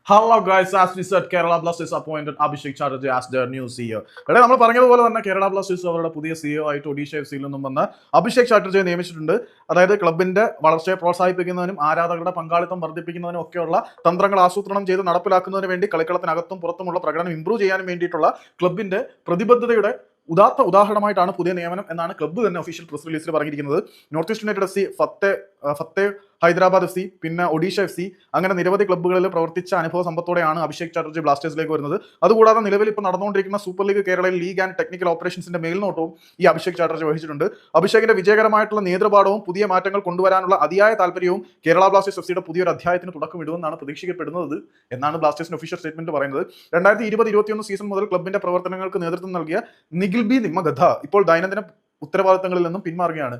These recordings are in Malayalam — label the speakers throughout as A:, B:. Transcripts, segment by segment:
A: Hello guys, as we said, Kerala Blasters appointed Abhishek Chatterjee as their new CEO. ഇവിടെ നമ്മൾ പറഞ്ഞതുപോലെ തന്നെ കേരള ബ്ലാസ്റ്റേഴ്സ് അവരുടെ പുതിയ CEO ആയിട്ട് ഒഡീഷ എഫ് നിന്നും വന്ന അഭിഷേക് ചാറ്റർജിയെ നിയമിച്ചിട്ടുണ്ട്. അതായത് ക്ലബിന്റെ വളർച്ചയെ പ്രോത്സാഹിപ്പിക്കുന്നതിനും ആരാധകരുടെ പങ്കാളിത്തം വർദ്ധിപ്പിക്കുന്നതിനും ഒക്കെയുള്ള തന്ത്രങ്ങൾ ആസൂത്രണം ചെയ്ത് നടപ്പിലാക്കുന്നതിന് വേണ്ടി കളിക്കളത്തിനകത്തും പുറത്തുമുള്ള പ്രകടനം ഇംപ്രൂവ് ചെയ്യാനും വേണ്ടിയിട്ടുള്ള ക്ലബിന്റെ പ്രതിബദ്ധതയുടെ ഉദാത്ത ഉദാഹരണമായിട്ടാണ് പുതിയ നിയമനം എന്നാണ് ക്ലബ്ബ് തന്നെ ഒഫീഷ്യൽ പ്രസ് റിലീസിൽ പറഞ്ഞിരിക്കുന്നത്. North east United F C, Fateh Hyderabad F C, പിന്നെ ഒഡീഷ എഫ് സി, അങ്ങനെ നിരവധി ക്ലബ്ബുകളിൽ പ്രവർത്തിച്ച അനുഭവ സമ്പത്തോടെയാണ് അഭിഷേക് ചാറ്റർജി ബ്ലാസ്റ്റേഴ്സിലേക്ക് വരുന്നത്. അതുകൂടാതെ നിലവിൽ ഇപ്പോൾ നടന്നുകൊണ്ടിരിക്കുന്ന സൂപ്പർ ലീഗ് കേരളയിൽ ലീഗ് ആൻഡ് ടെക്നിക്കൽ ഓപ്പറേഷൻസിന്റെ മേൽനോട്ടവും ഈ അഭിഷേക് ചാറ്റർജി വഹിച്ചിട്ടുണ്ട്. അഭിഷേകിന്റെ വിജയകരമായിട്ടുള്ള നേതൃപാഠവും പുതിയ മാറ്റങ്ങൾ കൊണ്ടുവരാനുള്ള അതിയായ താല്പര്യവും കേരള ബ്ലാസ്റ്റേഴ്സ് എഫ് സിയുടെ പുതിയൊരു അധ്യായത്തിന് തുടക്കമിടുമെന്നാണ് പ്രതീക്ഷിക്കപ്പെടുന്നത് എന്നാണ് ബ്ലാസ്റ്റേഴ്സിന്റെ ഒഫീഷ്യൽ സ്റ്റേറ്റ്മെന്റ് പറയുന്നത്. 2020-21 സീസൺ മുതൽ ക്ലബിന്റെ പ്രവർത്തനങ്ങൾക്ക് നേതൃത്വം നൽകിയ നിഖിൽ ബി നിമ്മഗധ ഇപ്പോൾ ദൈനംദിന ഉത്തരവാദിത്തങ്ങളിൽ നിന്നും പിന്മാറുകയാണ്.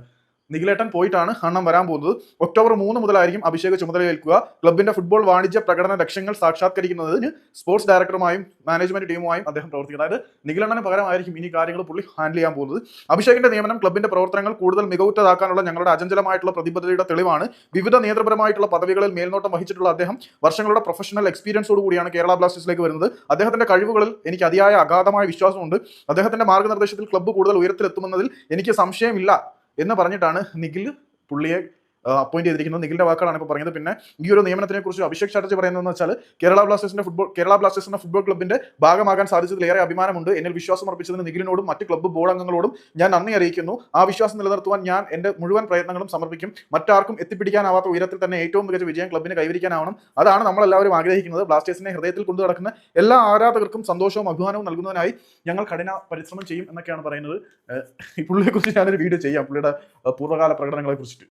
A: നിഖിലേട്ടൻ പോയിട്ടാണ് അണ്ണം വരാൻ പോകുന്നത്. ഒക്ടോബർ 3 മുതലായിരിക്കും അഭിഷേക് ചുമതലയേൽക്കുക. ക്ലബിന്റെ ഫുട്ബോൾ വാണിജ്യ പ്രകടന ലക്ഷ്യങ്ങൾ സാക്ഷാത്കരിക്കുന്നതിന് സ്പോർട്സ് ഡയറക്ടറുമായും മാനേജ്മെന്റ് ടീമുമായും അദ്ദേഹം പ്രവർത്തിക്കും. അതായത് നിഖിലണ്ണന് പകരമായിരിക്കും ഇനി കാര്യങ്ങൾ പുള്ളി ഹാൻഡിൽ ചെയ്യാൻ പോകുന്നത്. അഭിഷേകിന്റെ നിയമനം ക്ലബിന്റെ പ്രവർത്തനങ്ങൾ കൂടുതൽ മികവുറ്റതാക്കാനുള്ള ഞങ്ങളുടെ അചഞ്ചലമായിട്ടുള്ള പ്രതിബദ്ധതയുടെ തെളിവാണ്. വിവിധ നേതൃപരമായിട്ടുള്ള പദവികളിൽ മേൽനോട്ടം വഹിച്ചിട്ടുള്ള അദ്ദേഹം വർഷങ്ങളുടെ പ്രൊഫഷണൽ എക്സ്പീരിയൻസോട് കൂടിയാണ് കേരള ബ്ലാസ്റ്റേഴ്സിലേക്ക് വരുന്നത്. അദ്ദേഹത്തിന്റെ കഴിവുകളിൽ എനിക്ക് അതിയായ അഗാധമായ വിശ്വാസമുണ്ട്. അദ്ദേഹത്തിന്റെ മാർഗ്ഗനിർദ്ദേശത്തിൽ ക്ലബ്ബ് കൂടുതൽ ഉയരത്തിലെത്തുമെന്നതിൽ എനിക്ക് സംശയമില്ല എന്ന് പറഞ്ഞിട്ടാണ് നിഖിൽ പുള്ളിയെ അപ്പോയിന്റ് ചെയ്തിരിക്കുന്നത്. നിഖിലിന്റെ വാക്കുകളാണ് ഇപ്പോൾ പറഞ്ഞത്. പിന്നെ ഈ ഒരു നിയമനത്തിനെ കുറിച്ച് അഭിഷേക് ചാറ്റർജി പറയുന്നതെന്ന് വെച്ചാൽ കേരള ബ്ലാസ്റ്റേഴ്സ് എന്ന ഫുട്ബോൾ ക്ലബിന്റെ ഭാഗമാകാൻ സാധിച്ചതിൽ ഏറെ അഭിമാനമുണ്ട്. എന്നിൽ വിശ്വാസം അർപ്പിച്ചതിന് നിഖിലിനോടും മറ്റ് ക്ലബ്ബ് ബോർഡ് അംഗങ്ങളോടും ഞാൻ നന്ദി അറിയിക്കുന്നു. ആ വിശ്വാസം നിലനിർത്തുവാൻ ഞാൻ എന്റെ മുഴുവൻ പ്രയത്നങ്ങളും സമർപ്പിക്കും. മറ്റാർക്കും എത്തിപ്പിടിക്കാനാവാത്ത ഉയരത്തിൽ തന്നെ ഏറ്റവും മികച്ച വിജയം ക്ലബിന് കൈവരിക്കാനാവണം. അതാണ് നമ്മളെല്ലാവരും ആഗ്രഹിക്കുന്നത്. ബ്ലാസ്റ്റേഴ്സിനെ ഹൃദയത്തിൽ കൊണ്ടു നടക്കുന്ന എല്ലാ ആരാധകർക്കും സന്തോഷവും അഭിമാനവും നൽകുന്നതിനായി ഞങ്ങൾ കഠിന പരിശ്രമം ചെയ്യും എന്നൊക്കെയാണ് പറയുന്നത്. ഈ പുള്ളിയെ കുറിച്ച് ഞാനൊരു വീഡിയോ ചെയ്യാം, പുള്ളിയുടെ പൂർവ്വകാല പ്രകടനങ്ങളെ കുറിച്ചിട്ട്.